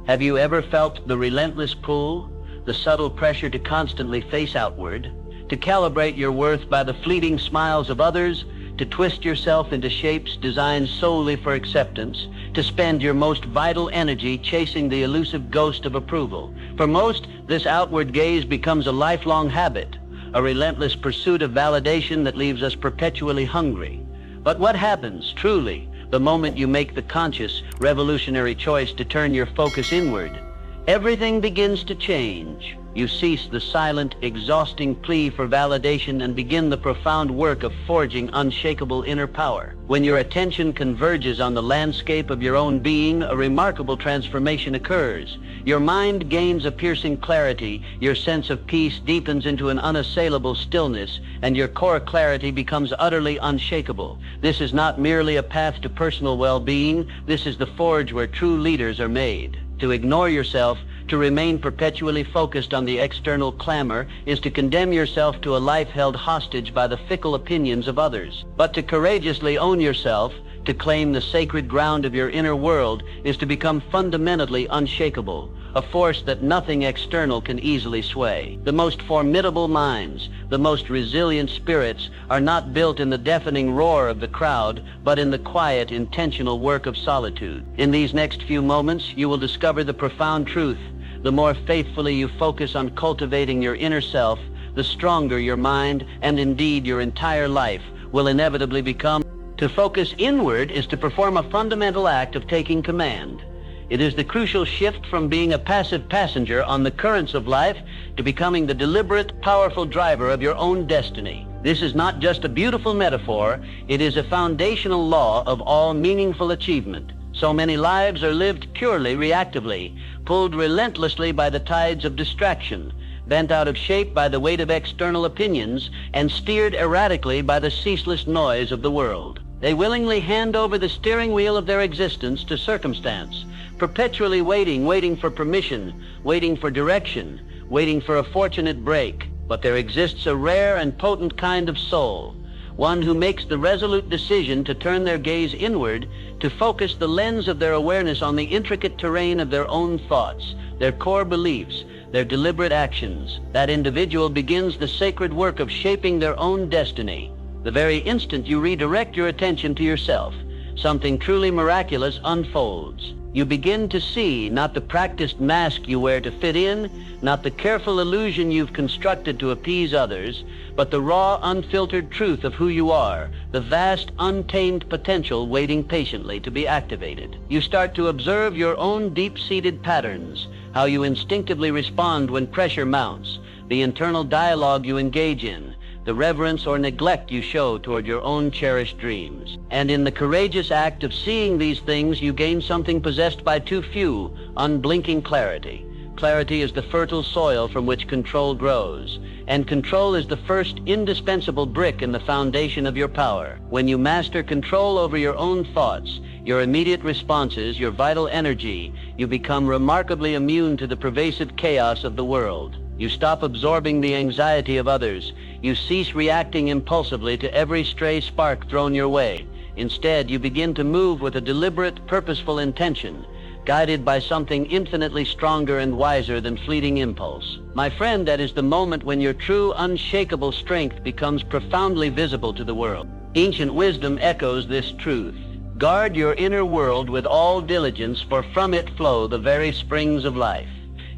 Have you ever felt the relentless pull, the subtle pressure to constantly face outward, to calibrate your worth by the fleeting smiles of others, to twist yourself into shapes designed solely for acceptance, to spend your most vital energy chasing the elusive ghost of approval? For most, this outward gaze becomes a lifelong habit, a relentless pursuit of validation that leaves us perpetually hungry. But what happens, truly, the moment you make the conscious, revolutionary choice to turn your focus inward? Everything begins to change. You cease the silent, exhausting plea for validation and begin the profound work of forging unshakable inner power. When your attention converges on the landscape of your own being, a remarkable transformation occurs. Your mind gains a piercing clarity, your sense of peace deepens into an unassailable stillness, and your core clarity becomes utterly unshakable. This is not merely a path to personal well-being, this is the forge where true leaders are made. To ignore yourself, to remain perpetually focused on the external clamor, is to condemn yourself to a life held hostage by the fickle opinions of others. But to courageously own yourself, to claim the sacred ground of your inner world, is to become fundamentally unshakable, a force that nothing external can easily sway. The most formidable minds, the most resilient spirits, are not built in the deafening roar of the crowd, but in the quiet, intentional work of solitude. In these next few moments, you will discover the profound truth. The more faithfully you focus on cultivating your inner self, the stronger your mind, and indeed your entire life, will inevitably become. To focus inward is to perform a fundamental act of taking command. It is the crucial shift from being a passive passenger on the currents of life to becoming the deliberate, powerful driver of your own destiny. This is not just a beautiful metaphor, it is a foundational law of all meaningful achievement. So many lives are lived purely reactively, pulled relentlessly by the tides of distraction, bent out of shape by the weight of external opinions, and steered erratically by the ceaseless noise of the world. They willingly hand over the steering wheel of their existence to circumstance, perpetually waiting for permission, waiting for direction, waiting for a fortunate break. But there exists a rare and potent kind of soul, one who makes the resolute decision to turn their gaze inward, to focus the lens of their awareness on the intricate terrain of their own thoughts, their core beliefs, their deliberate actions. That individual begins the sacred work of shaping their own destiny. The very instant you redirect your attention to yourself, something truly miraculous unfolds. You begin to see not the practiced mask you wear to fit in, not the careful illusion you've constructed to appease others, but the raw, unfiltered truth of who you are, the vast, untamed potential waiting patiently to be activated. You start to observe your own deep-seated patterns, how you instinctively respond when pressure mounts, the internal dialogue you engage in, the reverence or neglect you show toward your own cherished dreams. And in the courageous act of seeing these things, you gain something possessed by too few, unblinking clarity. Clarity is the fertile soil from which control grows, and control is the first indispensable brick in the foundation of your power. When you master control over your own thoughts, your immediate responses, your vital energy, you become remarkably immune to the pervasive chaos of the world. You stop absorbing the anxiety of others. You cease reacting impulsively to every stray spark thrown your way. Instead, you begin to move with a deliberate, purposeful intention, guided by something infinitely stronger and wiser than fleeting impulse. My friend, that is the moment when your true, unshakable strength becomes profoundly visible to the world. Ancient wisdom echoes this truth. Guard your inner world with all diligence, for from it flow the very springs of life.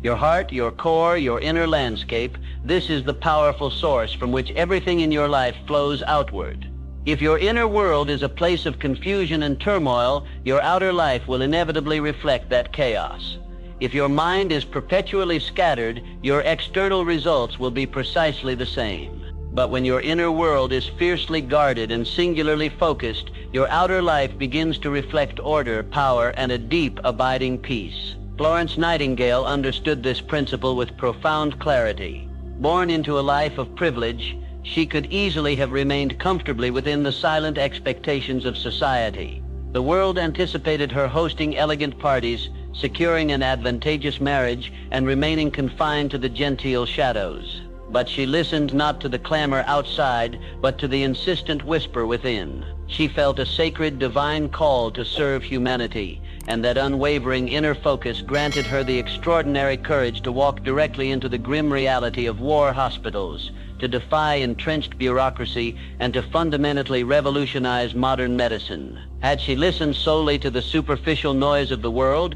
Your heart, your core, your inner landscape, this is the powerful source from which everything in your life flows outward. If your inner world is a place of confusion and turmoil, your outer life will inevitably reflect that chaos. If your mind is perpetually scattered, your external results will be precisely the same. But when your inner world is fiercely guarded and singularly focused, your outer life begins to reflect order, power, and a deep, abiding peace. Florence Nightingale understood this principle with profound clarity. Born into a life of privilege, she could easily have remained comfortably within the silent expectations of society. The world anticipated her hosting elegant parties, securing an advantageous marriage, and remaining confined to the genteel shadows. But she listened not to the clamor outside, but to the insistent whisper within. She felt a sacred, divine call to serve humanity, and that unwavering inner focus granted her the extraordinary courage to walk directly into the grim reality of war hospitals, to defy entrenched bureaucracy, and to fundamentally revolutionize modern medicine. Had she listened solely to the superficial noise of the world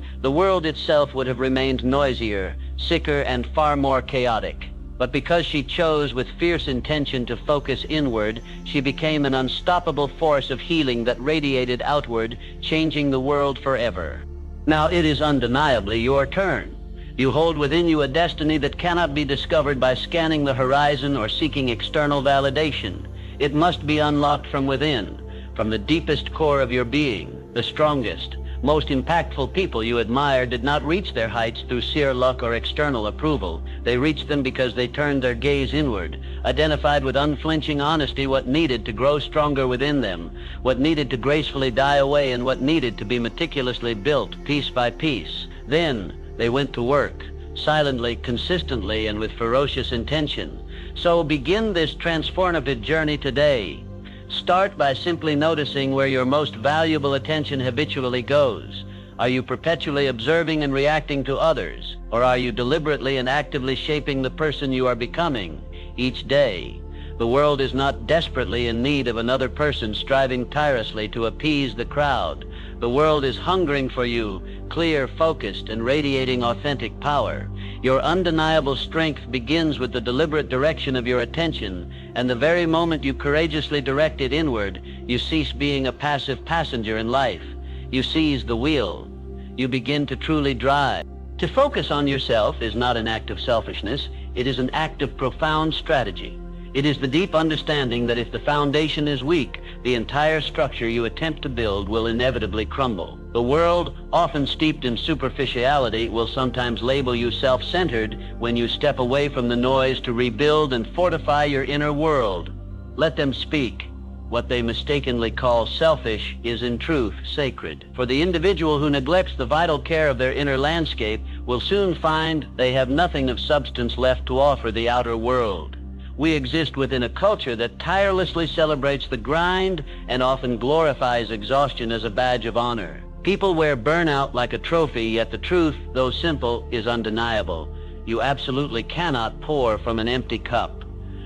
itself would have remained noisier, sicker, and far more chaotic. But because she chose with fierce intention to focus inward, she became an unstoppable force of healing that radiated outward, changing the world forever. Now it is undeniably your turn. You hold within you a destiny that cannot be discovered by scanning the horizon or seeking external validation. It must be unlocked from within, from the deepest core of your being. The strongest, most impactful people you admire did not reach their heights through sheer luck or external approval. They reached them because they turned their gaze inward, identified with unflinching honesty what needed to grow stronger within them, what needed to gracefully die away, and what needed to be meticulously built piece by piece. Then they went to work, silently, consistently, and with ferocious intention. So begin this transformative journey today. Start by simply noticing where your most valuable attention habitually goes. Are you perpetually observing and reacting to others, or are you deliberately and actively shaping the person you are becoming each day? The world is not desperately in need of another person striving tirelessly to appease the crowd. The world is hungering for you, clear, focused, and radiating authentic power. Your undeniable strength begins with the deliberate direction of your attention, and the very moment you courageously direct it inward, you cease being a passive passenger in life. You seize the wheel. You begin to truly drive. To focus on yourself is not an act of selfishness. It is an act of profound strategy. It is the deep understanding that if the foundation is weak, the entire structure you attempt to build will inevitably crumble. The world, often steeped in superficiality, will sometimes label you self-centered when you step away from the noise to rebuild and fortify your inner world. Let them speak. What they mistakenly call selfish is in truth sacred. For the individual who neglects the vital care of their inner landscape will soon find they have nothing of substance left to offer the outer world. We exist within a culture that tirelessly celebrates the grind and often glorifies exhaustion as a badge of honor. People wear burnout like a trophy, yet the truth, though simple, is undeniable. You absolutely cannot pour from an empty cup.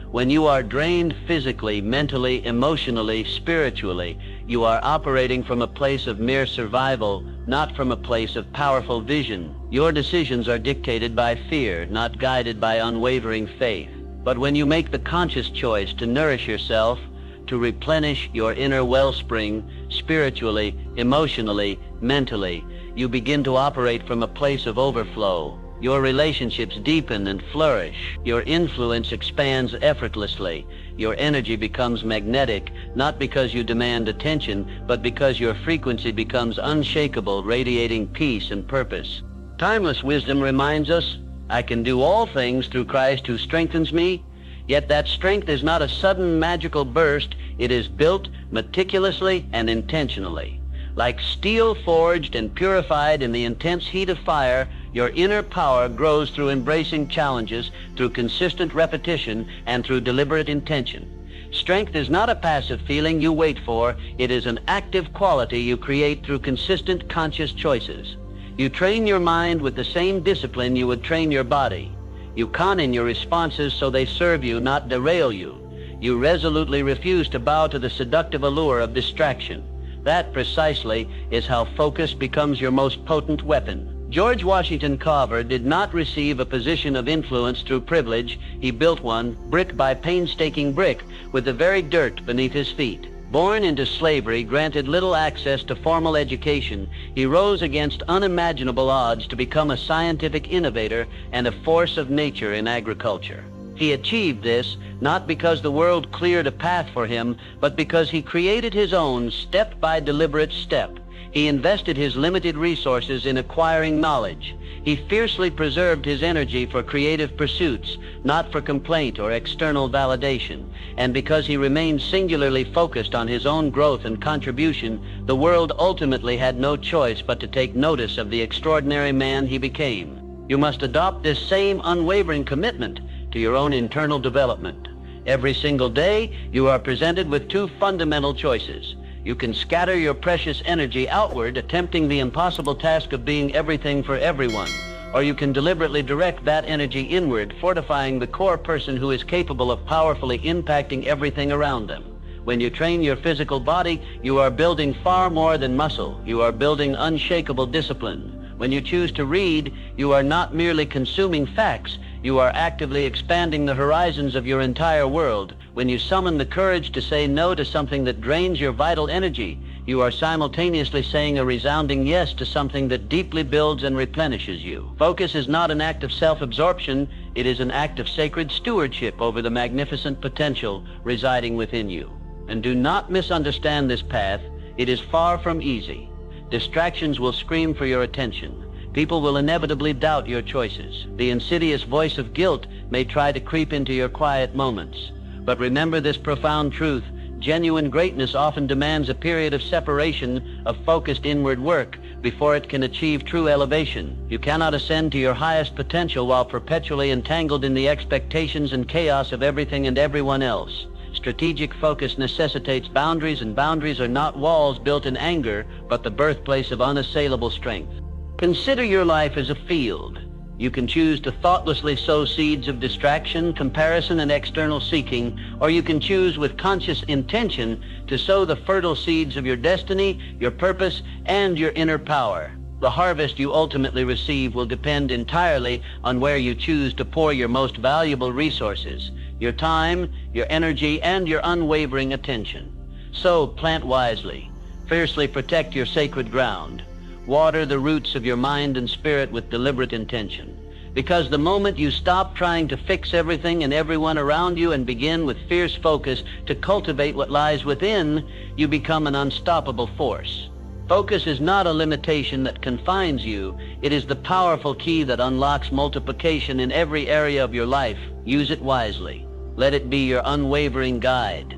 When you are drained physically, mentally, emotionally, spiritually, you are operating from a place of mere survival, not from a place of powerful vision. Your decisions are dictated by fear, not guided by unwavering faith. But when you make the conscious choice to nourish yourself, to replenish your inner wellspring, spiritually, emotionally, mentally, you begin to operate from a place of overflow. Your relationships deepen and flourish. Your influence expands effortlessly. Your energy becomes magnetic, not because you demand attention, but because your frequency becomes unshakable, radiating peace and purpose. Timeless wisdom reminds us, I can do all things through Christ who strengthens me. Yet that strength is not a sudden magical burst. It is built meticulously and intentionally. Like steel forged and purified in the intense heat of fire, your inner power grows through embracing challenges, through consistent repetition, and through deliberate intention. Strength is not a passive feeling you wait for. It is an active quality you create through consistent conscious choices. You train your mind with the same discipline you would train your body. You con in your responses so they serve you, not derail you. You resolutely refuse to bow to the seductive allure of distraction. That precisely is how focus becomes your most potent weapon. George Washington Carver did not receive a position of influence through privilege. He built one, brick by painstaking brick, with the very dirt beneath his feet. Born into slavery, granted little access to formal education, he rose against unimaginable odds to become a scientific innovator and a force of nature in agriculture. He achieved this not because the world cleared a path for him, but because he created his own step by deliberate step. He invested his limited resources in acquiring knowledge. He fiercely preserved his energy for creative pursuits, not for complaint or external validation. And because he remained singularly focused on his own growth and contribution, the world ultimately had no choice but to take notice of the extraordinary man he became. You must adopt this same unwavering commitment to your own internal development. Every single day, you are presented with two fundamental choices: You can scatter your precious energy outward, attempting the impossible task of being everything for everyone. Or you can deliberately direct that energy inward, fortifying the core person who is capable of powerfully impacting everything around them. When you train your physical body, you are building far more than muscle. You are building unshakable discipline. When you choose to read, you are not merely consuming facts. You are actively expanding the horizons of your entire world. When you summon the courage to say no to something that drains your vital energy, you are simultaneously saying a resounding yes to something that deeply builds and replenishes you. Focus is not an act of self-absorption. It is an act of sacred stewardship over the magnificent potential residing within you. And do not misunderstand this path. It is far from easy. Distractions will scream for your attention. People will inevitably doubt your choices. The insidious voice of guilt may try to creep into your quiet moments. But remember this profound truth: genuine greatness often demands a period of separation, of focused inward work, before it can achieve true elevation. You cannot ascend to your highest potential while perpetually entangled in the expectations and chaos of everything and everyone else. Strategic focus necessitates boundaries, and boundaries are not walls built in anger, but the birthplace of unassailable strength. Consider your life as a field. You can choose to thoughtlessly sow seeds of distraction, comparison, and external seeking, or you can choose with conscious intention to sow the fertile seeds of your destiny, your purpose, and your inner power. The harvest you ultimately receive will depend entirely on where you choose to pour your most valuable resources: your time, your energy, and your unwavering attention. So plant wisely. Fiercely protect your sacred ground. Water the roots of your mind and spirit with deliberate intention. Because the moment you stop trying to fix everything and everyone around you and begin with fierce focus to cultivate what lies within, you become an unstoppable force. Focus is not a limitation that confines you. It is the powerful key that unlocks multiplication in every area of your life. Use it wisely. Let it be your unwavering guide.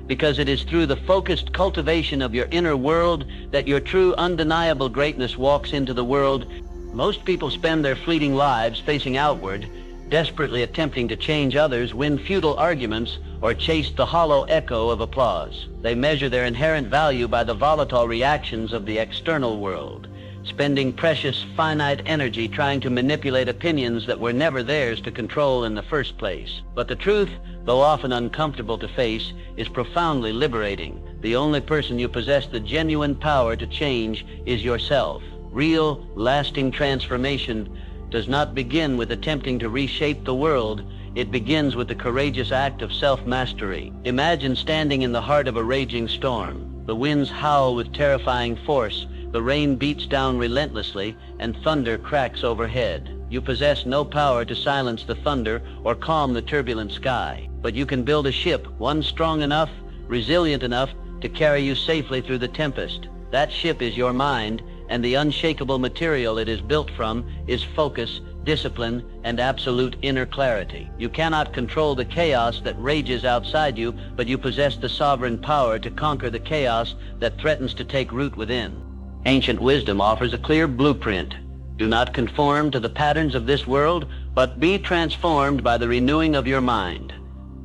Because it is through the focused cultivation of your inner world that your true undeniable greatness walks into the world. Most people spend their fleeting lives facing outward, desperately attempting to change others, win futile arguments, or chase the hollow echo of applause. They measure their inherent value by the volatile reactions of the external world, spending precious, finite energy trying to manipulate opinions that were never theirs to control in the first place. But the truth, though often uncomfortable to face, is profoundly liberating. The only person you possess the genuine power to change is yourself. Real, lasting transformation does not begin with attempting to reshape the world. It begins with the courageous act of self-mastery. Imagine standing in the heart of a raging storm. The winds howl with terrifying force. The rain beats down relentlessly, and thunder cracks overhead. You possess no power to silence the thunder or calm the turbulent sky, but you can build a ship, one strong enough, resilient enough to carry you safely through the tempest. That ship is your mind, and the unshakable material it is built from is focus, discipline, and absolute inner clarity. You cannot control the chaos that rages outside you, but you possess the sovereign power to conquer the chaos that threatens to take root within. Ancient wisdom offers a clear blueprint. Do not conform to the patterns of this world, but be transformed by the renewing of your mind.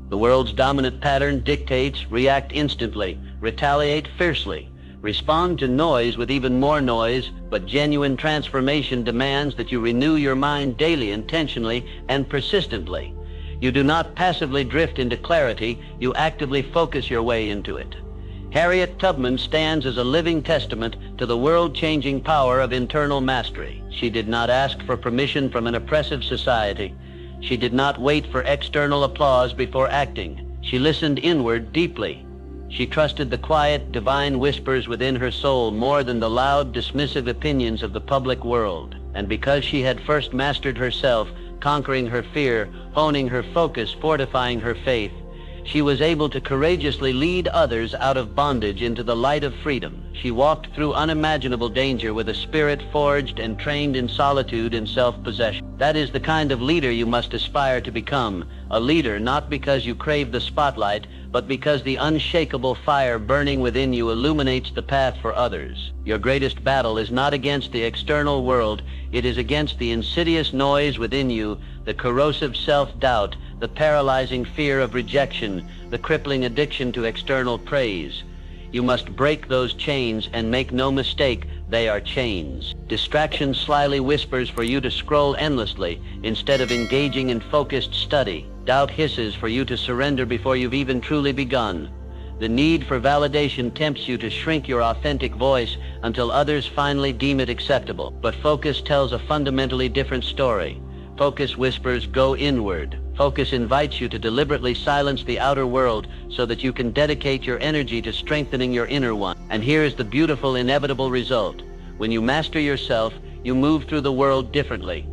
The world's dominant pattern dictates: react instantly, retaliate fiercely, respond to noise with even more noise, but genuine transformation demands that you renew your mind daily, intentionally, and persistently. You do not passively drift into clarity, you actively focus your way into it. Harriet Tubman stands as a living testament to the world-changing power of internal mastery. She did not ask for permission from an oppressive society. She did not wait for external applause before acting. She listened inward deeply. She trusted the quiet, divine whispers within her soul more than the loud, dismissive opinions of the public world. And because she had first mastered herself, conquering her fear, honing her focus, fortifying her faith, she was able to courageously lead others out of bondage into the light of freedom. She walked through unimaginable danger with a spirit forged and trained in solitude and self-possession. That is the kind of leader you must aspire to become. A leader not because you crave the spotlight, but because the unshakable fire burning within you illuminates the path for others. Your greatest battle is not against the external world. It is against the insidious noise within you, the corrosive self-doubt, the paralyzing fear of rejection, the crippling addiction to external praise. You must break those chains, and make no mistake, they are chains. Distraction slyly whispers for you to scroll endlessly instead of engaging in focused study. Doubt hisses for you to surrender before you've even truly begun. The need for validation tempts you to shrink your authentic voice until others finally deem it acceptable. But focus tells a fundamentally different story. Focus whispers, go inward. Focus invites you to deliberately silence the outer world so that you can dedicate your energy to strengthening your inner one. And here is the beautiful, inevitable result. When you master yourself, you move through the world differently.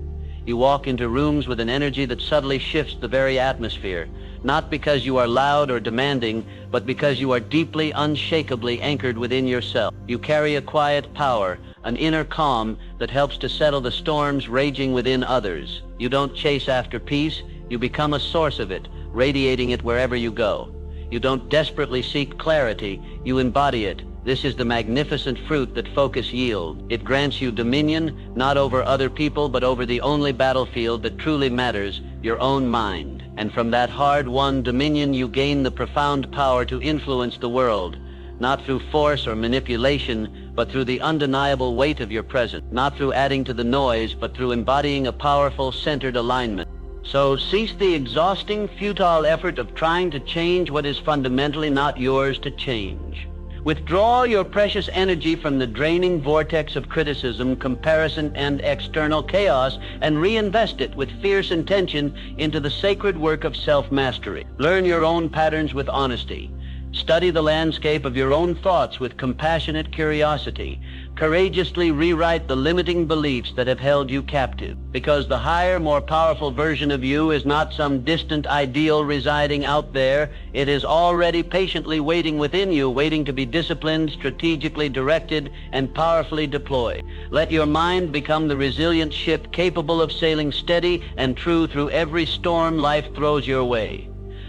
You walk into rooms with an energy that subtly shifts the very atmosphere, not because you are loud or demanding, but because you are deeply, unshakably anchored within yourself. You carry a quiet power, an inner calm that helps to settle the storms raging within others. You don't chase after peace, you become a source of it, radiating it wherever you go. You don't desperately seek clarity, you embody it. This is the magnificent fruit that focus yields. It grants you dominion, not over other people, but over the only battlefield that truly matters, your own mind. And from that hard-won dominion, you gain the profound power to influence the world, not through force or manipulation, but through the undeniable weight of your presence, not through adding to the noise, but through embodying a powerful, centered alignment. So cease the exhausting, futile effort of trying to change what is fundamentally not yours to change. Withdraw your precious energy from the draining vortex of criticism, comparison, and external chaos, and reinvest it with fierce intention into the sacred work of self-mastery. Learn your own patterns with honesty. Study the landscape of your own thoughts with compassionate curiosity. Courageously rewrite the limiting beliefs that have held you captive. Because the higher, more powerful version of you is not some distant ideal residing out there. It is already patiently waiting within you, waiting to be disciplined, strategically directed, and powerfully deployed. Let your mind become the resilient ship capable of sailing steady and true through every storm life throws your way.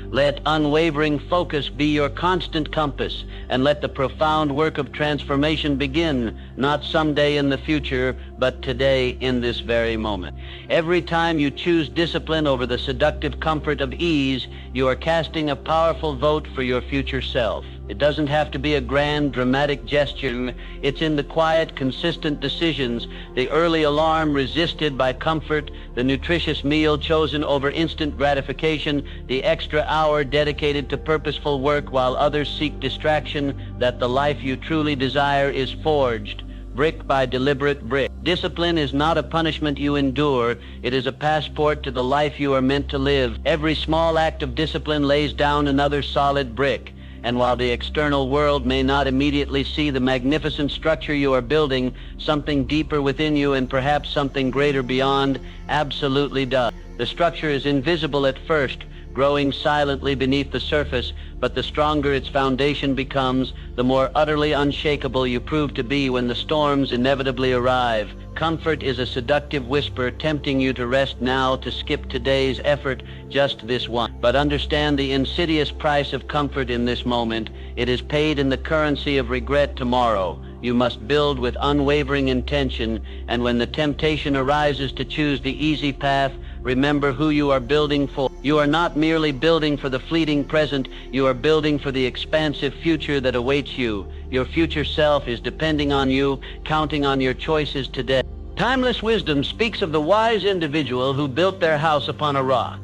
Let unwavering focus be your constant compass, and let the profound work of transformation begin, not someday in the future, but today in this very moment. Every time you choose discipline over the seductive comfort of ease, you are casting a powerful vote for your future self. It doesn't have to be a grand, dramatic gesture. It's in the quiet, consistent decisions, the early alarm resisted by comfort, the nutritious meal chosen over instant gratification, the extra hour dedicated to purposeful work while others seek distraction, that the life you truly desire is forged, brick by deliberate brick. Discipline is not a punishment you endure. It is a passport to the life you are meant to live. Every small act of discipline lays down another solid brick. And while the external world may not immediately see the magnificent structure you are building, something deeper within you, and perhaps something greater beyond, absolutely does. The structure is invisible at first, growing silently beneath the surface, but the stronger its foundation becomes, the more utterly unshakable you prove to be when the storms inevitably arrive. Comfort is a seductive whisper tempting you to rest now, to skip today's effort, just this one. But understand the insidious price of comfort in this moment. It is paid in the currency of regret tomorrow. You must build with unwavering intention, and when the temptation arises to choose the easy path, remember who you are building for. You are not merely building for the fleeting present, you are building for the expansive future that awaits you. Your future self is depending on you, counting on your choices today. Timeless wisdom speaks of the wise individual who built their house upon a rock.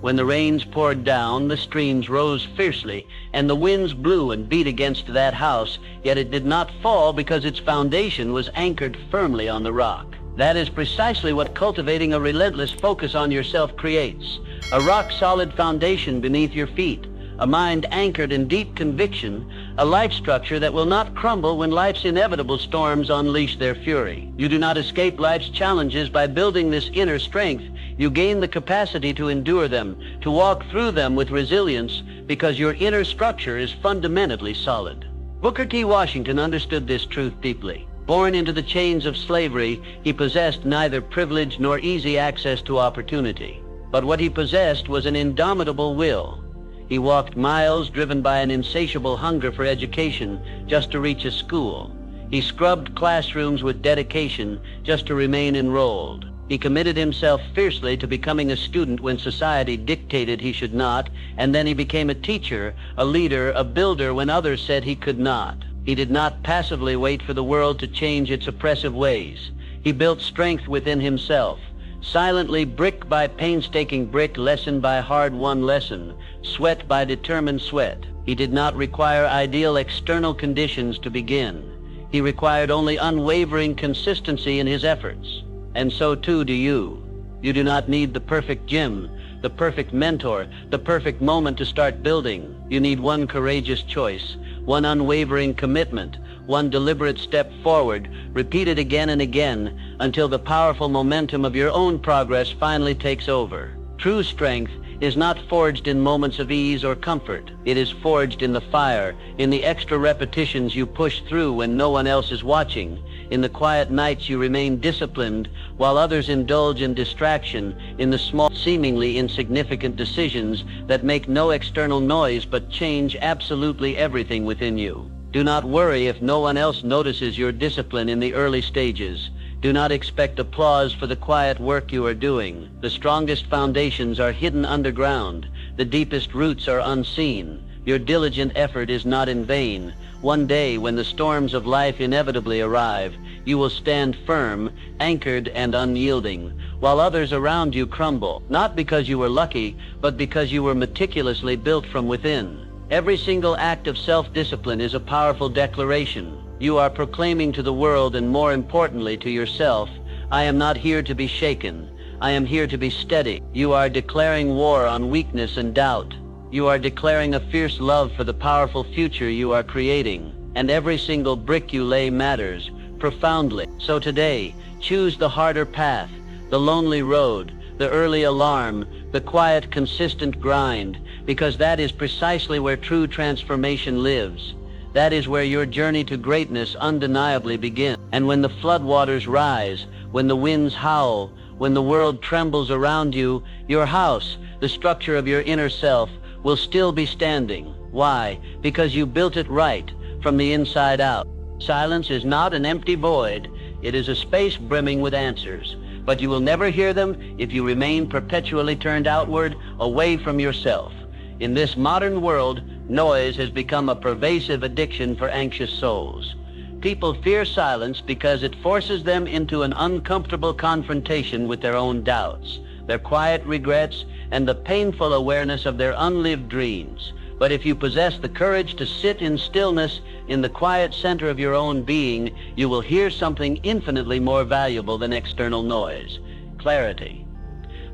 When the rains poured down, the streams rose fiercely, and the winds blew and beat against that house, yet it did not fall because its foundation was anchored firmly on the rock. That is precisely what cultivating a relentless focus on yourself creates. A rock-solid foundation beneath your feet, a mind anchored in deep conviction, a life structure that will not crumble when life's inevitable storms unleash their fury. You do not escape life's challenges by building this inner strength. You gain the capacity to endure them, to walk through them with resilience, because your inner structure is fundamentally solid. Booker T. Washington understood this truth deeply. Born into the chains of slavery, he possessed neither privilege nor easy access to opportunity. But what he possessed was an indomitable will. He walked miles driven by an insatiable hunger for education just to reach a school. He scrubbed classrooms with dedication just to remain enrolled. He committed himself fiercely to becoming a student when society dictated he should not, and then he became a teacher, a leader, a builder when others said he could not. He did not passively wait for the world to change its oppressive ways. He built strength within himself, silently, brick by painstaking brick, lesson by hard-won lesson, sweat by determined sweat. He did not require ideal external conditions to begin. He required only unwavering consistency in his efforts. And so too do you. You do not need the perfect gym, the perfect mentor, the perfect moment to start building. You need one courageous choice, one unwavering commitment, one deliberate step forward, repeated again and again until the powerful momentum of your own progress finally takes over. True strength is not forged in moments of ease or comfort. It is forged in the fire, in the extra repetitions you push through when no one else is watching, in the quiet nights you remain disciplined while others indulge in distraction, in the small, seemingly insignificant decisions that make no external noise but change absolutely everything within you. Do not worry if no one else notices your discipline in the early stages. Do not expect applause for the quiet work you are doing. The strongest foundations are hidden underground. The deepest roots are unseen. Your diligent effort is not in vain. One day, when the storms of life inevitably arrive, you will stand firm, anchored and unyielding, while others around you crumble, not because you were lucky, but because you were meticulously built from within. Every single act of self-discipline is a powerful declaration. You are proclaiming to the world, and more importantly to yourself, I am not here to be shaken. I am here to be steady. You are declaring war on weakness and doubt. You are declaring a fierce love for the powerful future you are creating. And every single brick you lay matters profoundly. So today, choose the harder path, the lonely road, the early alarm, the quiet, consistent grind, because that is precisely where true transformation lives. That is where your journey to greatness undeniably begins. And when the floodwaters rise, when the winds howl, when the world trembles around you, your house, the structure of your inner self, will still be standing. Why? Because you built it right, from the inside out. Silence is not an empty void. It is a space brimming with answers. But you will never hear them if you remain perpetually turned outward, away from yourself. In this modern world, noise has become a pervasive addiction for anxious souls. People fear silence because it forces them into an uncomfortable confrontation with their own doubts, their quiet regrets, and the painful awareness of their unlived dreams. But if you possess the courage to sit in stillness, in the quiet center of your own being, you will hear something infinitely more valuable than external noise: clarity.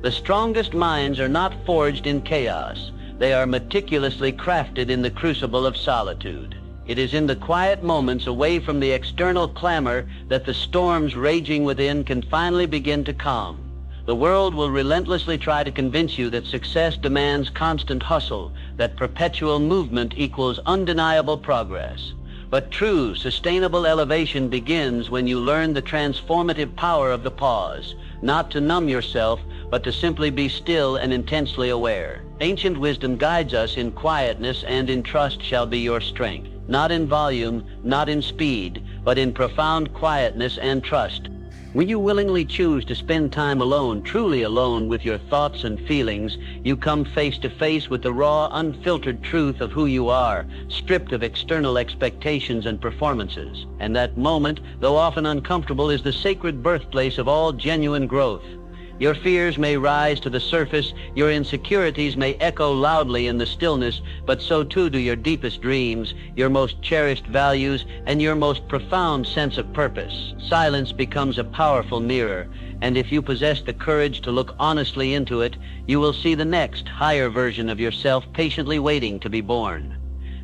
The strongest minds are not forged in chaos. They are meticulously crafted in the crucible of solitude. It is in the quiet moments away from the external clamor that the storms raging within can finally begin to calm. The world will relentlessly try to convince you that success demands constant hustle, that perpetual movement equals undeniable progress. But true, sustainable elevation begins when you learn the transformative power of the pause, not to numb yourself, but to simply be still and intensely aware. Ancient wisdom guides us: in quietness and in trust shall be your strength. Not in volume, not in speed, but in profound quietness and trust. When you willingly choose to spend time alone, truly alone with your thoughts and feelings, you come face to face with the raw, unfiltered truth of who you are, stripped of external expectations and performances. And that moment, though often uncomfortable, is the sacred birthplace of all genuine growth. Your fears may rise to the surface, your insecurities may echo loudly in the stillness, but so too do your deepest dreams, your most cherished values, and your most profound sense of purpose. Silence becomes a powerful mirror, and if you possess the courage to look honestly into it, you will see the next, higher version of yourself patiently waiting to be born.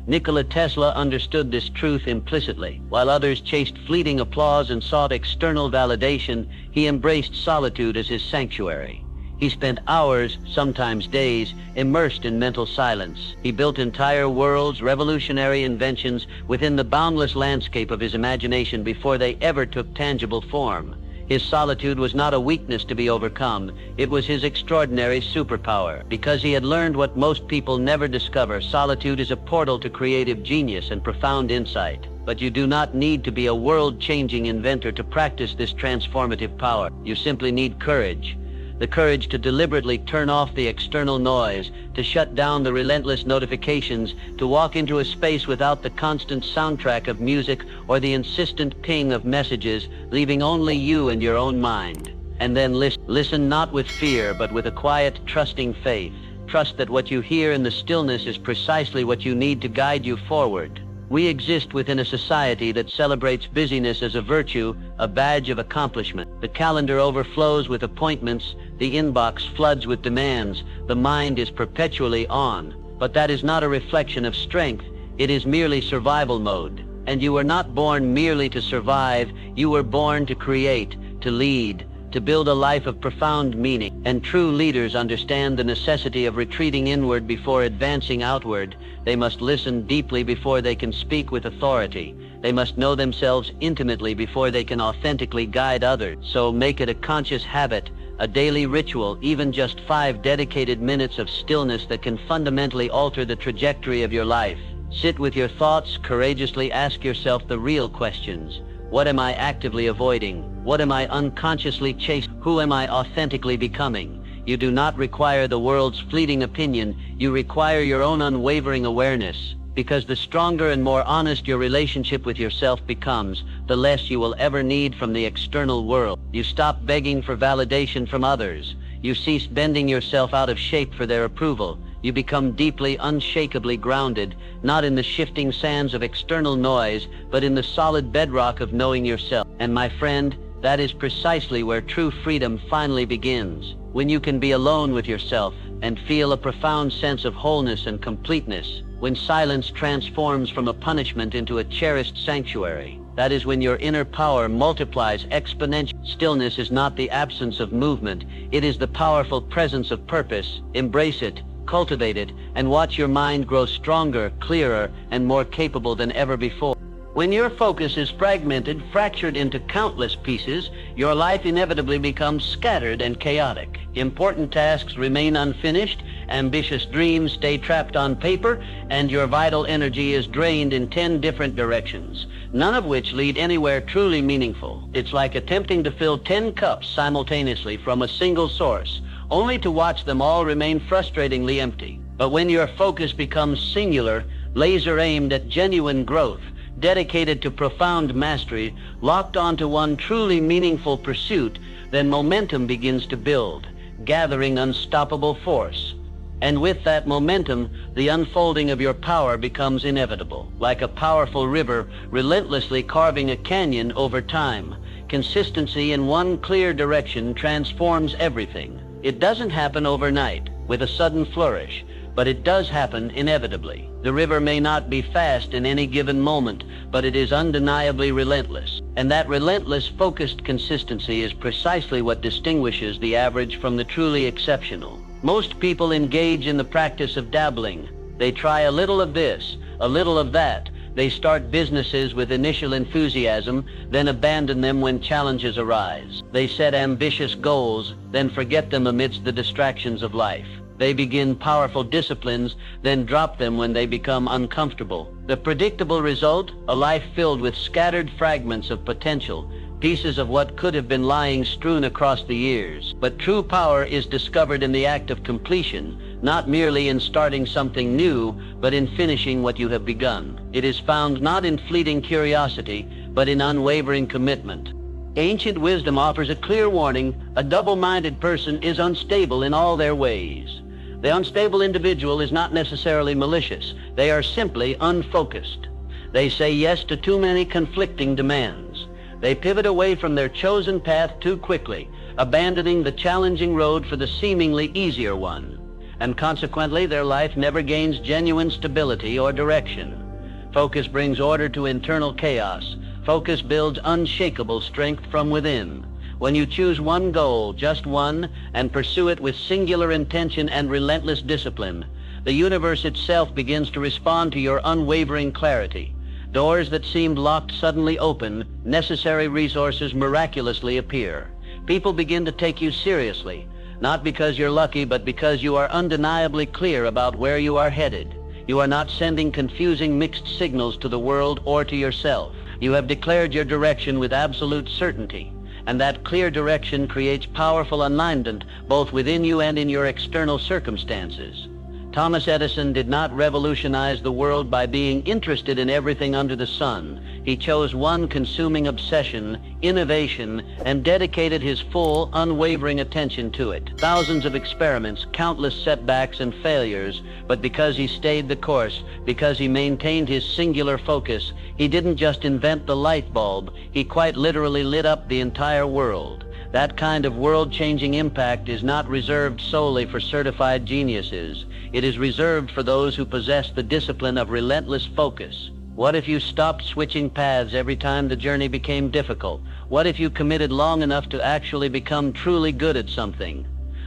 Nikola Tesla understood this truth implicitly. While others chased fleeting applause and sought external validation, he embraced solitude as his sanctuary. He spent hours, sometimes days, immersed in mental silence. He built entire worlds, revolutionary inventions, within the boundless landscape of his imagination before they ever took tangible form. His solitude was not a weakness to be overcome. It was his extraordinary superpower. Because he had learned what most people never discover, solitude is a portal to creative genius and profound insight. But you do not need to be a world-changing inventor to practice this transformative power. You simply need courage. The courage to deliberately turn off the external noise, to shut down the relentless notifications, to walk into a space without the constant soundtrack of music or the insistent ping of messages, leaving only you and your own mind. And then listen not with fear, but with a quiet, trusting faith. Trust that what you hear in the stillness is precisely what you need to guide you forward. We exist within a society that celebrates busyness as a virtue, a badge of accomplishment. The calendar overflows with appointments, the inbox floods with demands, the mind is perpetually on. But that is not a reflection of strength, it is merely survival mode. And you were not born merely to survive, you were born to create, to lead, to build a life of profound meaning. And true leaders understand the necessity of retreating inward before advancing outward. They must listen deeply before they can speak with authority. They must know themselves intimately before they can authentically guide others. So make it a conscious habit, a daily ritual, even just 5 dedicated minutes of stillness that can fundamentally alter the trajectory of your life. Sit with your thoughts, courageously ask yourself the real questions. What am I actively avoiding? What am I unconsciously chasing? Who am I authentically becoming? You do not require the world's fleeting opinion, you require your own unwavering awareness. Because the stronger and more honest your relationship with yourself becomes, the less you will ever need from the external world. You stop begging for validation from others. You cease bending yourself out of shape for their approval. You become deeply, unshakably grounded, not in the shifting sands of external noise, but in the solid bedrock of knowing yourself. And my friend, that is precisely where true freedom finally begins. When you can be alone with yourself and feel a profound sense of wholeness and completeness. When silence transforms from a punishment into a cherished sanctuary. That is when your inner power multiplies exponentially. Stillness is not the absence of movement. It is the powerful presence of purpose. Embrace it, cultivate it, and watch your mind grow stronger, clearer, and more capable than ever before. When your focus is fragmented, fractured into countless pieces, your life inevitably becomes scattered and chaotic. Important tasks remain unfinished, ambitious dreams stay trapped on paper, and your vital energy is drained in 10 different directions, none of which lead anywhere truly meaningful. It's like attempting to fill 10 cups simultaneously from a single source, only to watch them all remain frustratingly empty. But when your focus becomes singular, laser-aimed at genuine growth, dedicated to profound mastery, locked onto one truly meaningful pursuit, then momentum begins to build, gathering unstoppable force. And with that momentum, the unfolding of your power becomes inevitable. Like a powerful river relentlessly carving a canyon over time, consistency in one clear direction transforms everything. It doesn't happen overnight, with a sudden flourish, but it does happen inevitably. The river may not be fast in any given moment, but it is undeniably relentless. And that relentless, focused consistency is precisely what distinguishes the average from the truly exceptional. Most people engage in the practice of dabbling. They try a little of this, a little of that. They start businesses with initial enthusiasm, then abandon them when challenges arise. They set ambitious goals, then forget them amidst the distractions of life. They begin powerful disciplines, then drop them when they become uncomfortable. The predictable result? A life filled with scattered fragments of potential, pieces of what could have been lying strewn across the years. But true power is discovered in the act of completion, not merely in starting something new, but in finishing what you have begun. It is found not in fleeting curiosity, but in unwavering commitment. Ancient wisdom offers a clear warning: a double-minded person is unstable in all their ways. The unstable individual is not necessarily malicious. They are simply unfocused. They say yes to too many conflicting demands. They pivot away from their chosen path too quickly, abandoning the challenging road for the seemingly easier one. And consequently, their life never gains genuine stability or direction. Focus brings order to internal chaos. Focus builds unshakable strength from within. When you choose one goal, just one, and pursue it with singular intention and relentless discipline, the universe itself begins to respond to your unwavering clarity. Doors that seemed locked suddenly open, necessary resources miraculously appear. People begin to take you seriously, not because you're lucky, but because you are undeniably clear about where you are headed. You are not sending confusing mixed signals to the world or to yourself. You have declared your direction with absolute certainty, and that clear direction creates powerful alignment both within you and in your external circumstances. Thomas Edison did not revolutionize the world by being interested in everything under the sun. He chose one consuming obsession, innovation, and dedicated his full, unwavering attention to it. Thousands of experiments, countless setbacks and failures, but because he stayed the course, because he maintained his singular focus, he didn't just invent the light bulb, he quite literally lit up the entire world. That kind of world-changing impact is not reserved solely for certified geniuses. It is reserved for those who possess the discipline of relentless focus. What if you stopped switching paths every time the journey became difficult? What if you committed long enough to actually become truly good at something?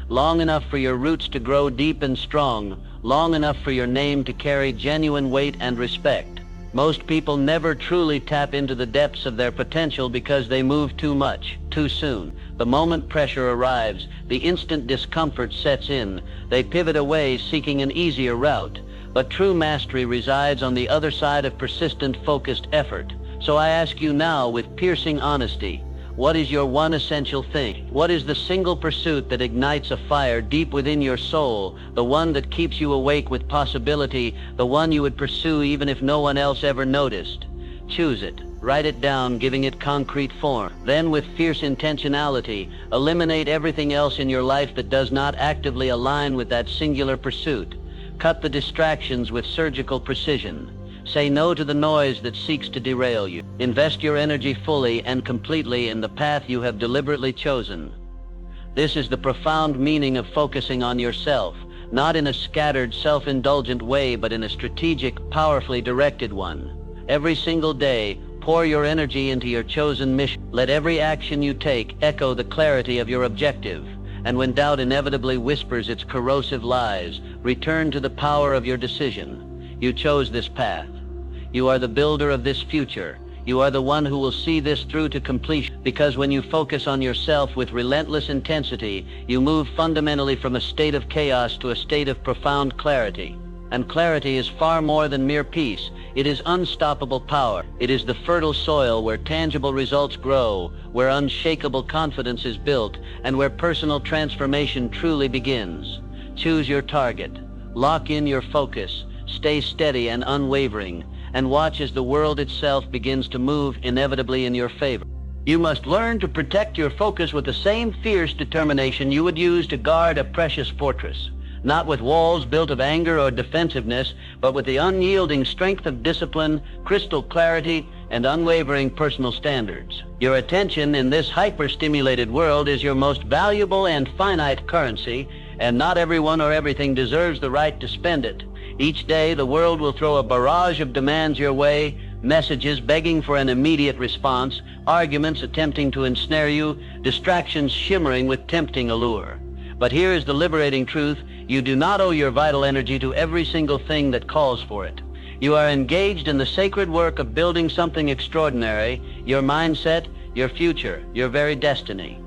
Long enough for your roots to grow deep and strong, long enough for your name to carry genuine weight and respect. Most people never truly tap into the depths of their potential because they move too much, too soon. The moment pressure arrives, the instant discomfort sets in. They pivot away, seeking an easier route. But true mastery resides on the other side of persistent, focused effort. So I ask you now with piercing honesty, what is your one essential thing? What is the single pursuit that ignites a fire deep within your soul, the one that keeps you awake with possibility, the one you would pursue even if no one else ever noticed? Choose it. Write it down, giving it concrete form. Then, with fierce intentionality, eliminate everything else in your life that does not actively align with that singular pursuit. Cut the distractions with surgical precision. Say no to the noise that seeks to derail you. Invest your energy fully and completely in the path you have deliberately chosen. This is the profound meaning of focusing on yourself, not in a scattered, self-indulgent way, but in a strategic, powerfully directed one. Every single day, pour your energy into your chosen mission. Let every action you take echo the clarity of your objective. And when doubt inevitably whispers its corrosive lies, return to the power of your decision. You chose this path. You are the builder of this future. You are the one who will see this through to completion. Because when you focus on yourself with relentless intensity, you move fundamentally from a state of chaos to a state of profound clarity. And clarity is far more than mere peace. It is unstoppable power. It is the fertile soil where tangible results grow, where unshakable confidence is built, and where personal transformation truly begins. Choose your target. Lock in your focus. Stay steady and unwavering, and watch as the world itself begins to move inevitably in your favor. You must learn to protect your focus with the same fierce determination you would use to guard a precious fortress. Not with walls built of anger or defensiveness, but with the unyielding strength of discipline, crystal clarity, and unwavering personal standards. Your attention in this hyper-stimulated world is your most valuable and finite currency, and not everyone or everything deserves the right to spend it. Each day, the world will throw a barrage of demands your way, messages begging for an immediate response, arguments attempting to ensnare you, distractions shimmering with tempting allure. But here is the liberating truth. You do not owe your vital energy to every single thing that calls for it. You are engaged in the sacred work of building something extraordinary, your mindset, your future, your very destiny.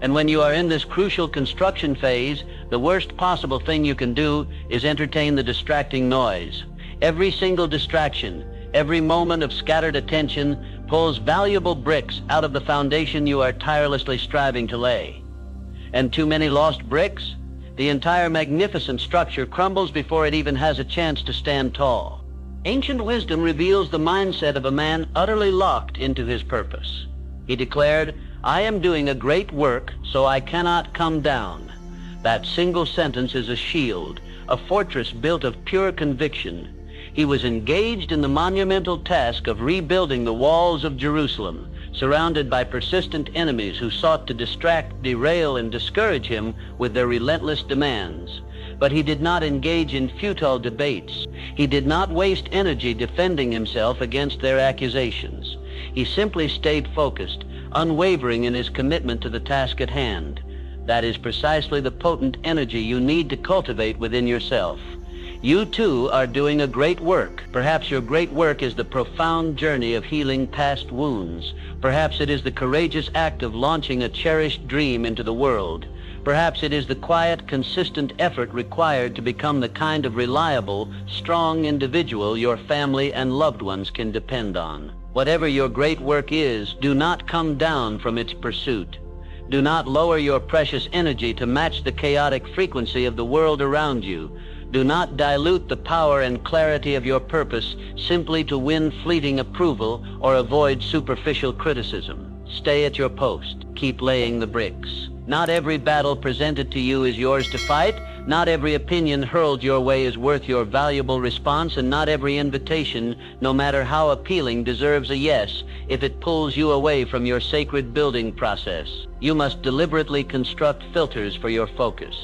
And when you are in this crucial construction phase, the worst possible thing you can do is entertain the distracting noise. Every single distraction, every moment of scattered attention pulls valuable bricks out of the foundation you are tirelessly striving to lay. And too many lost bricks? The entire magnificent structure crumbles before it even has a chance to stand tall. Ancient wisdom reveals the mindset of a man utterly locked into his purpose. He declared, "I am doing a great work, so I cannot come down." That single sentence is a shield, a fortress built of pure conviction. He was engaged in the monumental task of rebuilding the walls of Jerusalem, surrounded by persistent enemies who sought to distract, derail, and discourage him with their relentless demands. But he did not engage in futile debates. He did not waste energy defending himself against their accusations. He simply stayed focused, unwavering in his commitment to the task at hand. That is precisely the potent energy you need to cultivate within yourself. You too are doing a great work. Perhaps your great work is the profound journey of healing past wounds. Perhaps it is the courageous act of launching a cherished dream into the world. Perhaps it is the quiet, consistent effort required to become the kind of reliable, strong individual your family and loved ones can depend on. Whatever your great work is, do not come down from its pursuit. Do not lower your precious energy to match the chaotic frequency of the world around you. Do not dilute the power and clarity of your purpose simply to win fleeting approval or avoid superficial criticism. Stay at your post. Keep laying the bricks. Not every battle presented to you is yours to fight. Not every opinion hurled your way is worth your valuable response, and not every invitation, no matter how appealing, deserves a yes if it pulls you away from your sacred building process. You must deliberately construct filters for your focus.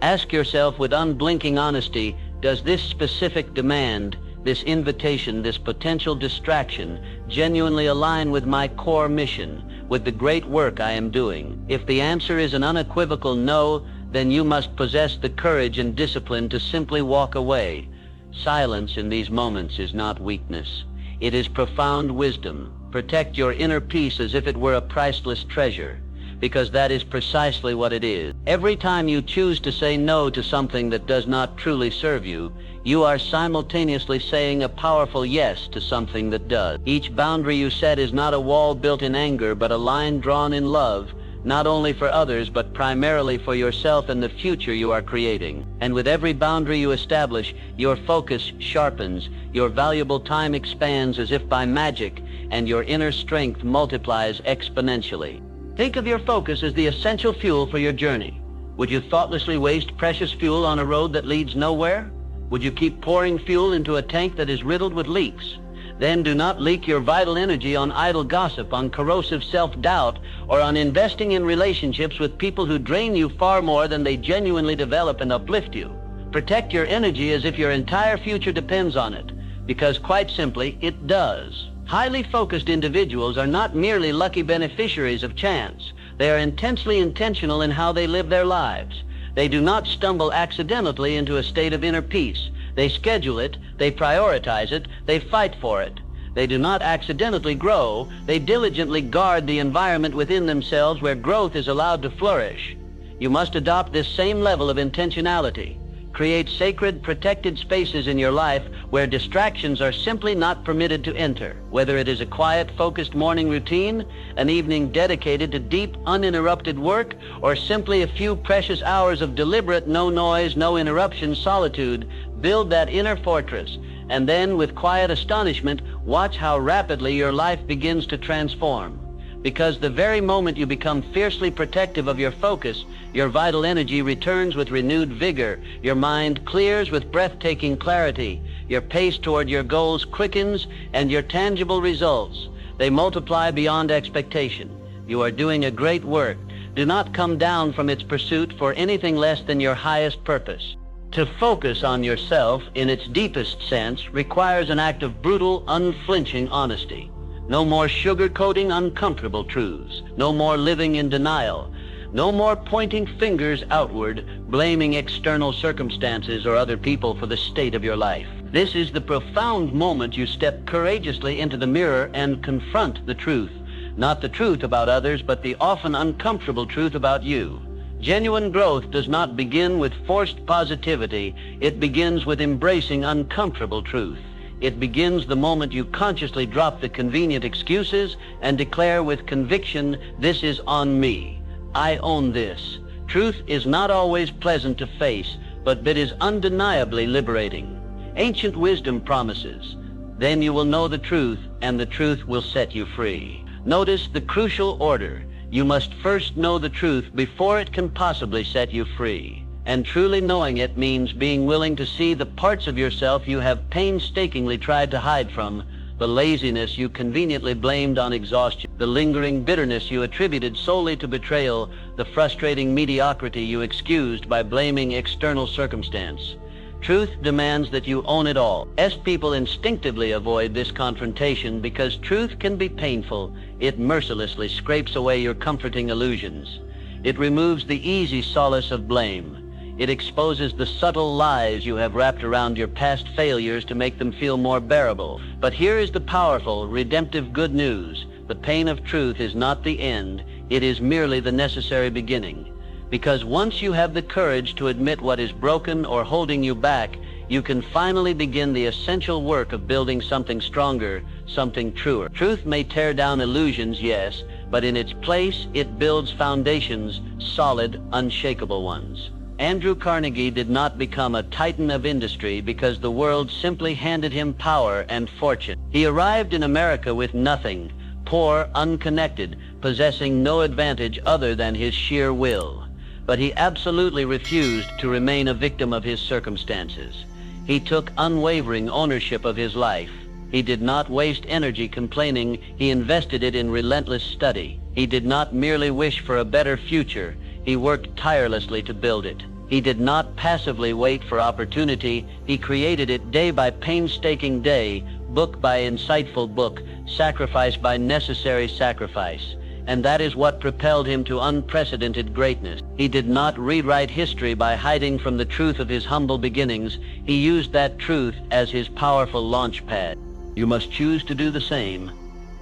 Ask yourself with unblinking honesty, does this specific demand, this invitation, this potential distraction genuinely align with my core mission, with the great work I am doing? If the answer is an unequivocal no, then you must possess the courage and discipline to simply walk away. Silence in these moments is not weakness. It is profound wisdom. Protect your inner peace as if it were a priceless treasure, because that is precisely what it is. Every time you choose to say no to something that does not truly serve you, you are simultaneously saying a powerful yes to something that does. Each boundary you set is not a wall built in anger, but a line drawn in love, not only for others, but primarily for yourself and the future you are creating. And with every boundary you establish, your focus sharpens, your valuable time expands as if by magic, and your inner strength multiplies exponentially. Think of your focus as the essential fuel for your journey. Would you thoughtlessly waste precious fuel on a road that leads nowhere? Would you keep pouring fuel into a tank that is riddled with leaks? Then do not leak your vital energy on idle gossip, on corrosive self-doubt, or on investing in relationships with people who drain you far more than they genuinely develop and uplift you. Protect your energy as if your entire future depends on it, because quite simply, it does. Highly focused individuals are not merely lucky beneficiaries of chance. They are intensely intentional in how they live their lives. They do not stumble accidentally into a state of inner peace. They schedule it, they prioritize it, they fight for it. They do not accidentally grow. They diligently guard the environment within themselves where growth is allowed to flourish. You must adopt this same level of intentionality. Create sacred, protected spaces in your life where distractions are simply not permitted to enter. Whether it is a quiet, focused morning routine, an evening dedicated to deep, uninterrupted work, or simply a few precious hours of deliberate, no noise, no interruption solitude, build that inner fortress. And then, with quiet astonishment, watch how rapidly your life begins to transform. Because the very moment you become fiercely protective of your focus, your vital energy returns with renewed vigor, your mind clears with breathtaking clarity, your pace toward your goals quickens, and your tangible results, they multiply beyond expectation. You are doing a great work. Do not come down from its pursuit for anything less than your highest purpose. To focus on yourself in its deepest sense requires an act of brutal, unflinching honesty. No more sugarcoating uncomfortable truths. No more living in denial. No more pointing fingers outward, blaming external circumstances or other people for the state of your life. This is the profound moment you step courageously into the mirror and confront the truth. Not the truth about others, but the often uncomfortable truth about you. Genuine growth does not begin with forced positivity. It begins with embracing uncomfortable truth. It begins the moment you consciously drop the convenient excuses and declare with conviction, this is on me. I own this. Truth is not always pleasant to face, but it is undeniably liberating. Ancient wisdom promises, then you will know the truth, and the truth will set you free. Notice the crucial order. You must first know the truth before it can possibly set you free. And truly knowing it means being willing to see the parts of yourself you have painstakingly tried to hide from, the laziness you conveniently blamed on exhaustion, the lingering bitterness you attributed solely to betrayal, the frustrating mediocrity you excused by blaming external circumstance. Truth demands that you own it all. People instinctively avoid this confrontation because truth can be painful. It mercilessly scrapes away your comforting illusions. It removes the easy solace of blame. It exposes the subtle lies you have wrapped around your past failures to make them feel more bearable. But here is the powerful, redemptive good news. The pain of truth is not the end. It is merely the necessary beginning. Because once you have the courage to admit what is broken or holding you back, you can finally begin the essential work of building something stronger, something truer. Truth may tear down illusions, yes, but in its place, it builds foundations, solid, unshakable ones. Andrew Carnegie did not become a titan of industry because the world simply handed him power and fortune. He arrived in America with nothing, poor, unconnected, possessing no advantage other than his sheer will. But he absolutely refused to remain a victim of his circumstances. He took unwavering ownership of his life. He did not waste energy complaining, he invested it in relentless study. He did not merely wish for a better future, he worked tirelessly to build it. He did not passively wait for opportunity, he created it day by painstaking day, book by insightful book, sacrifice by necessary sacrifice. And that is what propelled him to unprecedented greatness. He did not rewrite history by hiding from the truth of his humble beginnings. He used that truth as his powerful launch pad. You must choose to do the same.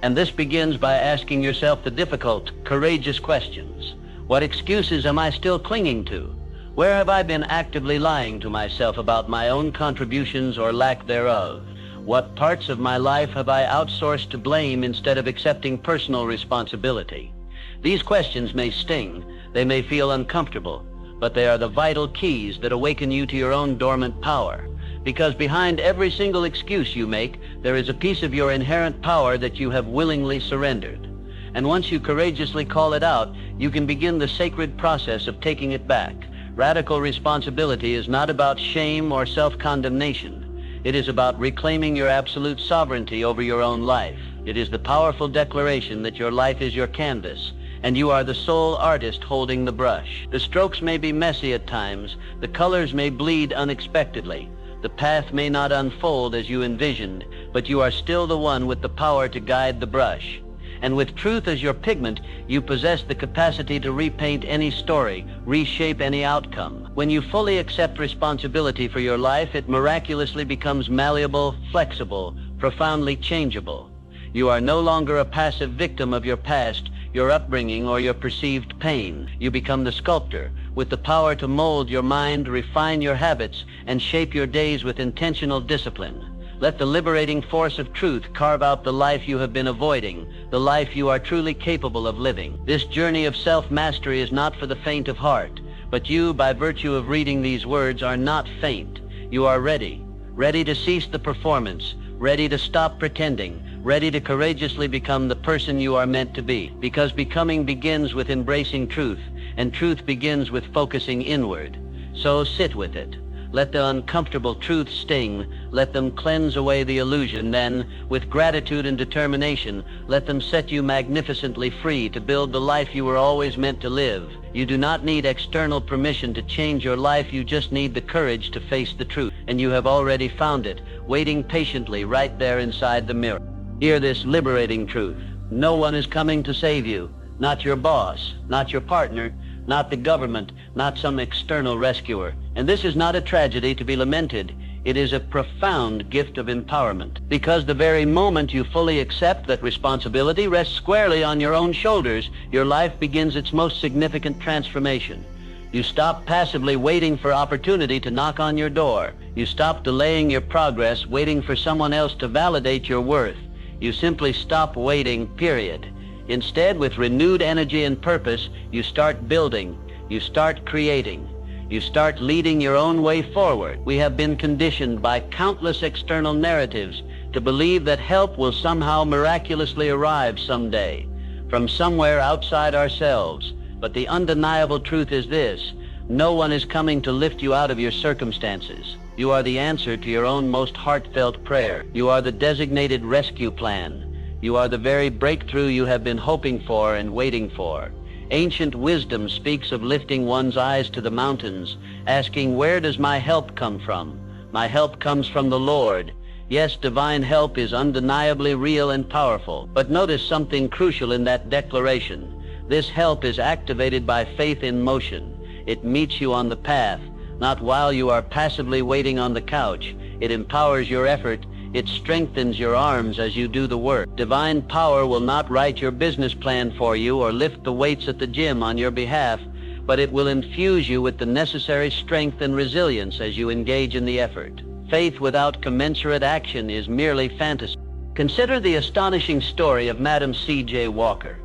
And this begins by asking yourself the difficult, courageous questions. What excuses am I still clinging to? Where have I been actively lying to myself about my own contributions or lack thereof? What parts of my life have I outsourced to blame instead of accepting personal responsibility? These questions may sting, they may feel uncomfortable, but they are the vital keys that awaken you to your own dormant power. Because behind every single excuse you make, there is a piece of your inherent power that you have willingly surrendered. And once you courageously call it out, you can begin the sacred process of taking it back. Radical responsibility is not about shame or self-condemnation. It is about reclaiming your absolute sovereignty over your own life. It is the powerful declaration that your life is your canvas, and you are the sole artist holding the brush. The strokes may be messy at times, the colors may bleed unexpectedly, the path may not unfold as you envisioned, but you are still the one with the power to guide the brush. And with truth as your pigment, you possess the capacity to repaint any story, reshape any outcome. When you fully accept responsibility for your life, it miraculously becomes malleable, flexible, profoundly changeable. You are no longer a passive victim of your past, your upbringing, or your perceived pain. You become the sculptor, with the power to mold your mind, refine your habits, and shape your days with intentional discipline. Let the liberating force of truth carve out the life you have been avoiding, the life you are truly capable of living. This journey of self-mastery is not for the faint of heart, but you, by virtue of reading these words, are not faint. You are ready, ready to cease the performance, ready to stop pretending, ready to courageously become the person you are meant to be. Because becoming begins with embracing truth, and truth begins with focusing inward. So sit with it. Let the uncomfortable truth sting. Let them cleanse away the illusion. Then, with gratitude and determination, let them set you magnificently free to build the life you were always meant to live. You do not need external permission to change your life. You just need the courage to face the truth. And you have already found it, waiting patiently right there inside the mirror. Hear this liberating truth. No one is coming to save you. Not your boss, not your partner, not the government, not some external rescuer. And this is not a tragedy to be lamented. It is a profound gift of empowerment. Because the very moment you fully accept that responsibility rests squarely on your own shoulders, your life begins its most significant transformation. You stop passively waiting for opportunity to knock on your door. You stop delaying your progress, waiting for someone else to validate your worth. You simply stop waiting, period. Instead, with renewed energy and purpose, you start building, you start creating, you start leading your own way forward. We have been conditioned by countless external narratives to believe that help will somehow miraculously arrive someday, from somewhere outside ourselves. But the undeniable truth is this: no one is coming to lift you out of your circumstances. You are the answer to your own most heartfelt prayer. You are the designated rescue plan. You are the very breakthrough you have been hoping for and waiting for. Ancient wisdom speaks of lifting one's eyes to the mountains, asking, where does my help come from? My help comes from the Lord. Yes, divine help is undeniably real and powerful. But notice something crucial in that declaration. This help is activated by faith in motion. It meets you on the path, not while you are passively waiting on the couch. It empowers your effort. It strengthens your arms as you do the work. Divine power will not write your business plan for you or lift the weights at the gym on your behalf. but it will infuse you with the necessary strength and resilience as you engage in the effort. Faith without commensurate action is merely fantasy. Consider the astonishing story of Madam C.J. Walker.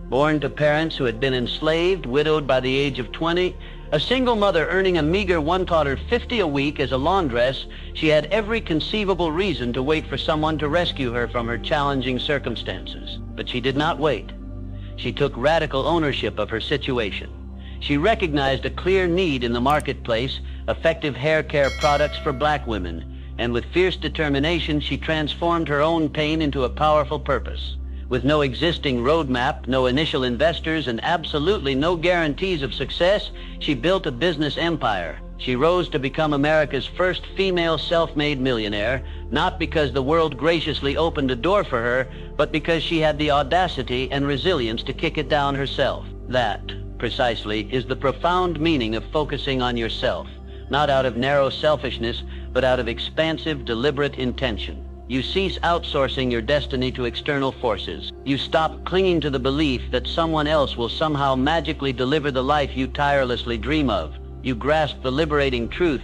Born to parents who had been enslaved, widowed by the age of 20, a single mother earning a meager $1.50 a week as a laundress, she had every conceivable reason to wait for someone to rescue her from her challenging circumstances. But she did not wait. She took radical ownership of her situation. She recognized a clear need in the marketplace, effective hair care products for black women, and with fierce determination, she transformed her own pain into a powerful purpose. With no existing roadmap, no initial investors, and absolutely no guarantees of success, she built a business empire. She rose to become America's first female self-made millionaire, not because the world graciously opened a door for her, but because she had the audacity and resilience to kick it down herself. That, precisely, is the profound meaning of focusing on yourself, not out of narrow selfishness, but out of expansive, deliberate intention. You cease outsourcing your destiny to external forces. You stop clinging to the belief that someone else will somehow magically deliver the life you tirelessly dream of. You grasp the liberating truth: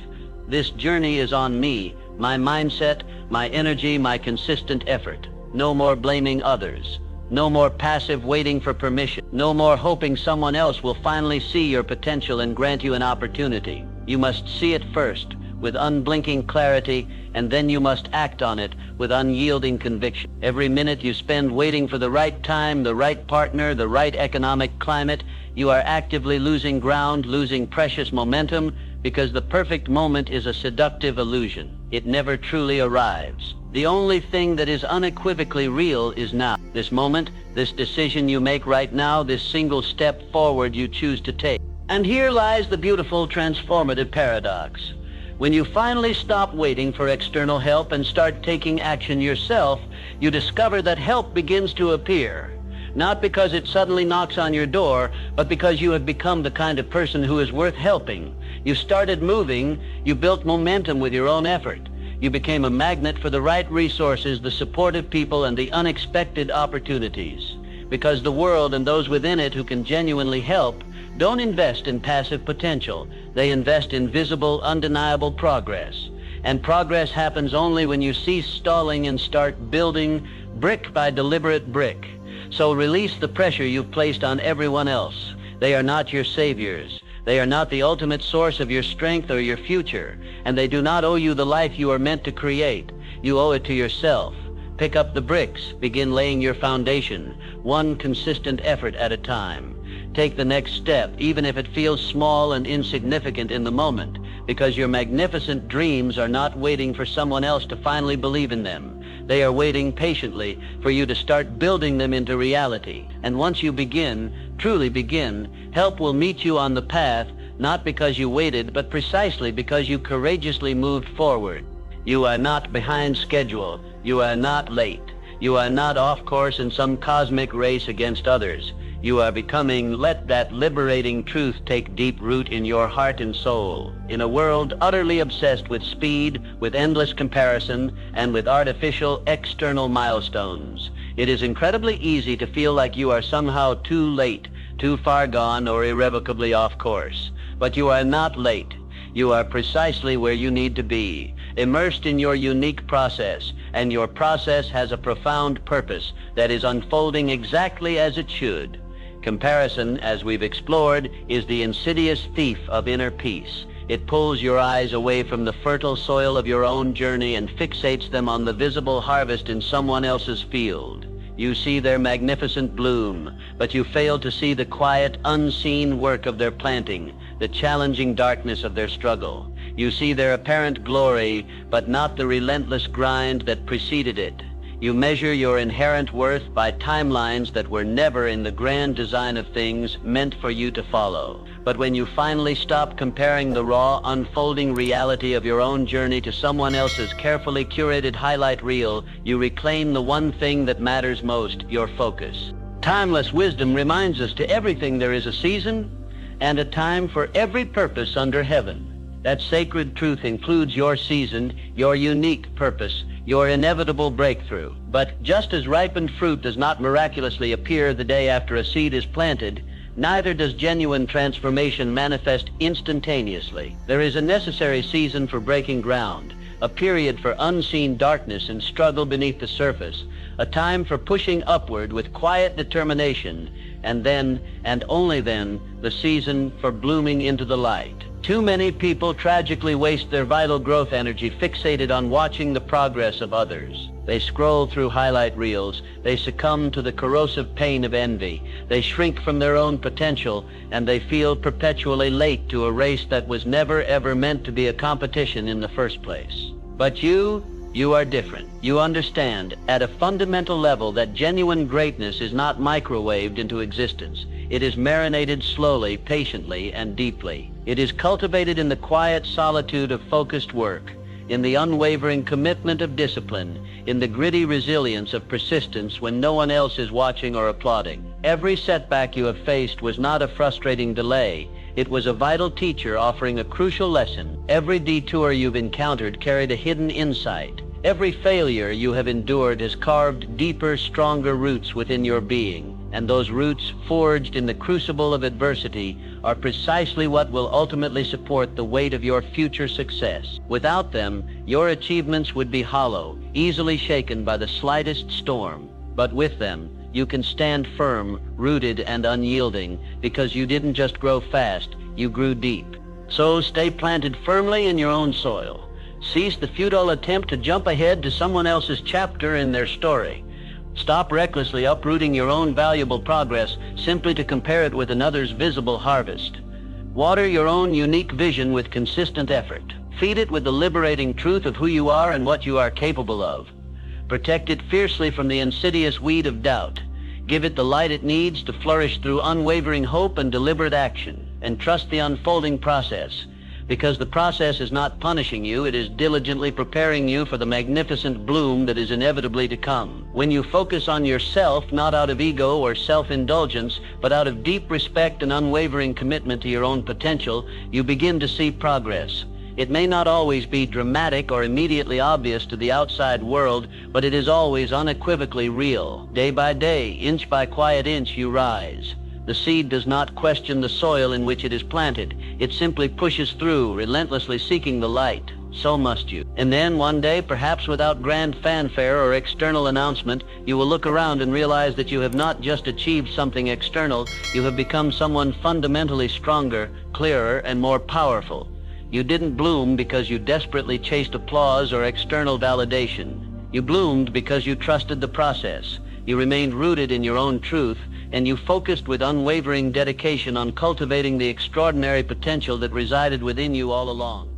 this journey is on me, my mindset, my energy, my consistent effort. No more blaming others. No more passive waiting for permission. No more hoping someone else will finally see your potential and grant you an opportunity. You must see it first, with unblinking clarity, and then you must act on it with unyielding conviction. Every minute you spend waiting for the right time, the right partner, the right economic climate, you are actively losing ground, losing precious momentum, because the perfect moment is a seductive illusion. It never truly arrives. The only thing that is unequivocally real is now. This moment, this decision you make right now, this single step forward you choose to take. And here lies the beautiful transformative paradox. When you finally stop waiting for external help and start taking action yourself, you discover that help begins to appear. Not because it suddenly knocks on your door, but because you have become the kind of person who is worth helping. You started moving, you built momentum with your own effort. You became a magnet for the right resources, the supportive people, and the unexpected opportunities. Because the world and those within it who can genuinely help don't invest in passive potential. They invest in visible, undeniable progress. And progress happens only when you cease stalling and start building brick by deliberate brick. So release the pressure you've placed on everyone else. They are not your saviors. They are not the ultimate source of your strength or your future. And they do not owe you the life you are meant to create. You owe it to yourself. Pick up the bricks. Begin laying your foundation, one consistent effort at a time. Take the next step, even if it feels small and insignificant in the moment, because your magnificent dreams are not waiting for someone else to finally believe in them. They are waiting patiently for you to start building them into reality. And once you begin, truly begin, help will meet you on the path, not because you waited, but precisely because you courageously moved forward. You are not behind schedule. You are not late. You are not off course in some cosmic race against others. You are becoming. Let that liberating truth take deep root in your heart and soul. In a world utterly obsessed with speed, with endless comparison, and with artificial external milestones, it is incredibly easy to feel like you are somehow too late, too far gone, or irrevocably off course. But you are not late. You are precisely where you need to be, immersed in your unique process, and your process has a profound purpose that is unfolding exactly as it should. Comparison, as we've explored, is the insidious thief of inner peace. It pulls your eyes away from the fertile soil of your own journey and fixates them on the visible harvest in someone else's field. You see their magnificent bloom, but you fail to see the quiet, unseen work of their planting, the challenging darkness of their struggle. You see their apparent glory, but not the relentless grind that preceded it. You measure your inherent worth by timelines that were never in the grand design of things meant for you to follow. But when you finally stop comparing the raw, unfolding reality of your own journey to someone else's carefully curated highlight reel, you reclaim the one thing that matters most, your focus. Timeless wisdom reminds us to everything there is a season and a time for every purpose under heaven. That sacred truth includes your season, your unique purpose, your inevitable breakthrough. But just as ripened fruit does not miraculously appear the day after a seed is planted, Neither does genuine transformation manifest instantaneously. There is a necessary season for breaking ground, a period for unseen darkness and struggle beneath the surface, a time for pushing upward with quiet determination, and then, and only then, the season for blooming into the light. Too many people tragically waste their vital growth energy fixated on watching the progress of others. They scroll through highlight reels, they succumb to the corrosive pain of envy, they shrink from their own potential, and they feel perpetually late to a race that was never ever meant to be a competition in the first place. But you are different. You understand at a fundamental level that genuine greatness is not microwaved into existence. It is marinated slowly, patiently, and deeply. It is cultivated in the quiet solitude of focused work, in the unwavering commitment of discipline, in the gritty resilience of persistence when no one else is watching or applauding. Every setback you have faced was not a frustrating delay. It was a vital teacher offering a crucial lesson. Every detour you've encountered carried a hidden insight. Every failure you have endured has carved deeper, stronger roots within your being. And those roots, forged in the crucible of adversity, are precisely what will ultimately support the weight of your future success. Without them, your achievements would be hollow, easily shaken by the slightest storm. But with them, you can stand firm, rooted and unyielding, because you didn't just grow fast, you grew deep. So stay planted firmly in your own soil. Cease the futile attempt to jump ahead to someone else's chapter in their story. Stop recklessly uprooting your own valuable progress simply to compare it with another's visible harvest. Water your own unique vision with consistent effort. Feed it with the liberating truth of who you are and what you are capable of. Protect it fiercely from the insidious weed of doubt. Give it the light it needs to flourish through unwavering hope and deliberate action. And trust the unfolding process. Because the process is not punishing you, it is diligently preparing you for the magnificent bloom that is inevitably to come. When you focus on yourself, not out of ego or self-indulgence, but out of deep respect and unwavering commitment to your own potential, you begin to see progress. It may not always be dramatic or immediately obvious to the outside world, but it is always unequivocally real. Day by day, inch by quiet inch, you rise. The seed does not question the soil in which it is planted. It simply pushes through, relentlessly seeking the light. So must you. And then one day, perhaps without grand fanfare or external announcement, you will look around and realize that you have not just achieved something external, you have become someone fundamentally stronger, clearer, and more powerful. You didn't bloom because you desperately chased applause or external validation. You bloomed because you trusted the process. You remained rooted in your own truth, and you focused with unwavering dedication on cultivating the extraordinary potential that resided within you all along.